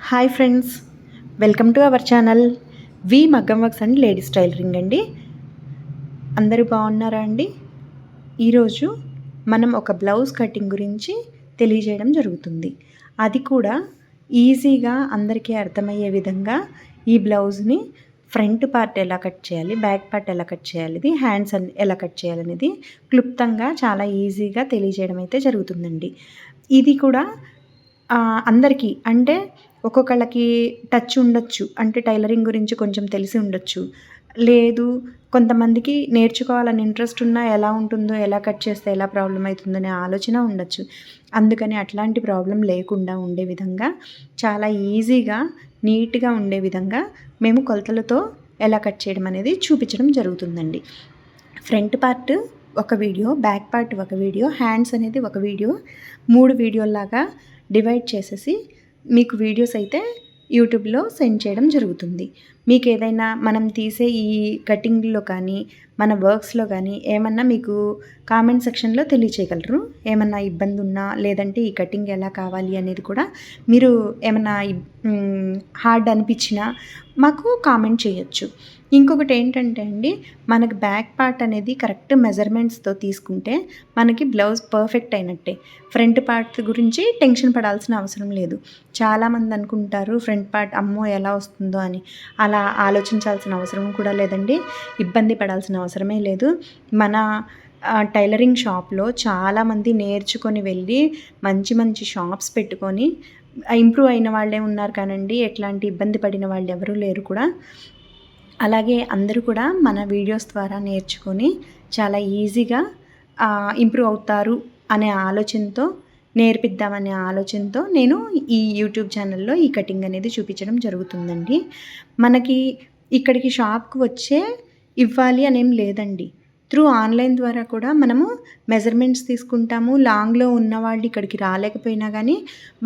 Hi friends, welcome to our channel V Maggam works and ladies tailoring అండి. అందరూ బాగున్నారా అండి? ఈరోజు మనం ఒక బ్లౌజ్ కటింగ్ గురించి తెలియజేయడం జరుగుతుంది. అది కూడా ఈజీగా అందరికీ అర్థమయ్యే విధంగా ఈ బ్లౌజ్ని ఫ్రంట్ పార్ట్ ఎలా కట్ చేయాలి, బ్యాక్ పార్ట్ ఎలా కట్ చేయాలి, హ్యాండ్స్ ఎలా కట్ చేయాలనేది క్లుప్తంగా చాలా ఈజీగా తెలియజేయడం అయితే జరుగుతుందండి. ఇది కూడా అందరికీ అంటే ఒక్కొక్కళ్ళకి టచ్ ఉండొచ్చు, అంటే టైలరింగ్ గురించి కొంచెం తెలిసి ఉండొచ్చు. లేదు, కొంతమందికి నేర్చుకోవాలని ఇంట్రెస్ట్ ఉన్నా ఎలా ఉంటుందో, ఎలా కట్ చేస్తే ఎలా ప్రాబ్లం అవుతుందనే ఆలోచన ఉండొచ్చు. అందుకని అట్లాంటి ప్రాబ్లం లేకుండా ఉండే విధంగా చాలా ఈజీగా, నీట్గా ఉండే విధంగా మేము కొలతలతో ఎలా కట్ చేయడం అనేది చూపించడం జరుగుతుందండి. ఫ్రంట్ పార్ట్ ఒక వీడియో, బ్యాక్ పార్ట్ ఒక వీడియో, హ్యాండ్స్ అనేది ఒక వీడియో, 3 వీడియోల్లాగా డివైడ్ చేసేసి మీకు వీడియోస్ అయితే యూట్యూబ్లో సెండ్ చేయడం జరుగుతుంది. మీకు ఏదైనా మనం తీసే ఈ కటింగ్లో కానీ, మన వర్క్స్లో కానీ ఏమన్నా మీకు కామెంట్ సెక్షన్లో తెలియచేయగలరు. ఏమన్నా ఇబ్బంది ఉన్నా, లేదంటే ఈ కటింగ్ ఎలా కావాలి అనేది కూడా మీరు ఏమన్నా హార్డ్ అనిపించినా మాకు కామెంట్ చేయొచ్చు. ఇంకొకటి ఏంటంటే అండి, మనకి బ్యాక్ పార్ట్ అనేది కరెక్ట్ మెజర్మెంట్స్తో తీసుకుంటే మనకి బ్లౌజ్ పర్ఫెక్ట్ అయినట్టే. ఫ్రంట్ పార్ట్ గురించి టెన్షన్ పడాల్సిన అవసరం లేదు. చాలామంది అనుకుంటారు ఫ్రంట్ పార్ట్ అమ్మో ఎలా వస్తుందో అని. అలా ఆలోచించాల్సిన అవసరం కూడా లేదండి, ఇబ్బంది పడాల్సిన అవసరమే లేదు. మన టైలరింగ్ షాప్లో చాలామంది నేర్చుకొని వెళ్ళి మంచి మంచి షాప్స్ పెట్టుకొని ఇంప్రూవ్ అయిన వాళ్ళే ఉన్నారు కానండి, ఎట్లాంటి ఇబ్బంది పడిన వాళ్ళు ఎవరూ లేరు కూడా. అలాగే అందరూ కూడా మన వీడియోస్ ద్వారా నేర్చుకొని చాలా ఈజీగా ఇంప్రూవ్ అవుతారు అనే ఆలోచనతో, నేర్పిద్దామనే ఆలోచనతో నేను ఈ యూట్యూబ్ ఛానల్లో ఈ కటింగ్ అనేది చూపించడం జరుగుతుందండి. మనకి ఇక్కడికి షాప్కి వచ్చే ఇవ్వాలి అనేం లేదండి. త్రూ ఆన్లైన్ ద్వారా కూడా మనము మెజర్మెంట్స్ తీసుకుంటాము. లాంగ్లో ఉన్న వాళ్ళు ఇక్కడికి రాలేకపోయినా కానీ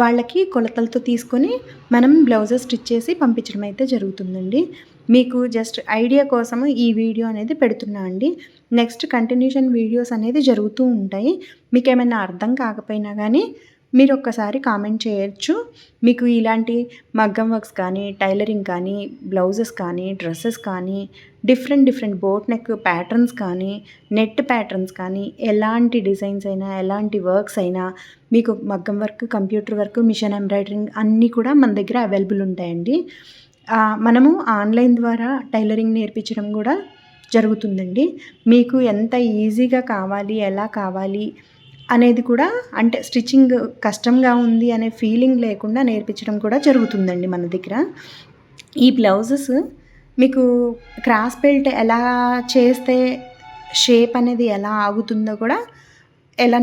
వాళ్ళకి కొలతలతో తీసుకొని మనం బ్లౌజెస్ స్టిచ్ చేసి పంపించడం అయితే జరుగుతుందండి. మీకు జస్ట్ ఐడియా కోసము ఈ వీడియో అనేది పెడుతున్నా అండి. నెక్స్ట్ కంటిన్యూషన్ వీడియోస్ అనేది జరుగుతూ ఉంటాయి. మీకు ఏమైనా అర్థం కాకపోయినా కానీ మీరు ఒక్కసారి కామెంట్ చేయొచ్చు. మీకు ఇలాంటి మగ్గం వర్క్స్ కానీ, టైలరింగ్ కానీ, బ్లౌజెస్ కానీ, డ్రెస్సెస్ కానీ, డిఫరెంట్ బోట్ నెక్ ప్యాటర్న్స్ కానీ, నెట్ ప్యాటర్న్స్ కానీ, ఎలాంటి డిజైన్స్ అయినా, ఎలాంటి వర్క్స్ అయినా, మీకు మగ్గం work, computer work, machine embroidering అన్నీ కూడా మన దగ్గర అవైలబుల్ ఉంటాయండి. మనము ఆన్లైన్ ద్వారా టైలరింగ్ నేర్పించడం కూడా జరుగుతుందండి. మీకు ఎంత ఈజీగా కావాలి, ఎలా కావాలి అనేది కూడా, అంటే స్టిచ్చింగ్ కష్టంగా ఉంది అనే ఫీలింగ్ లేకుండా నేర్పించడం కూడా జరుగుతుందండి మన దగ్గర. ఈ బ్లౌజెస్ మీకు క్రాస్ బెల్ట్ ఎలా చేస్తే షేప్ అనేది ఎలా ఆగుతుందో కూడా, ఎలా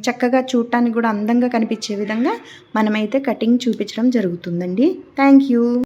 చక్కగా చూడటానికి కూడా అందంగా కనిపించే విధంగా మనమైతే కటింగ్ చూపించడం జరుగుతుందండి. Thank you.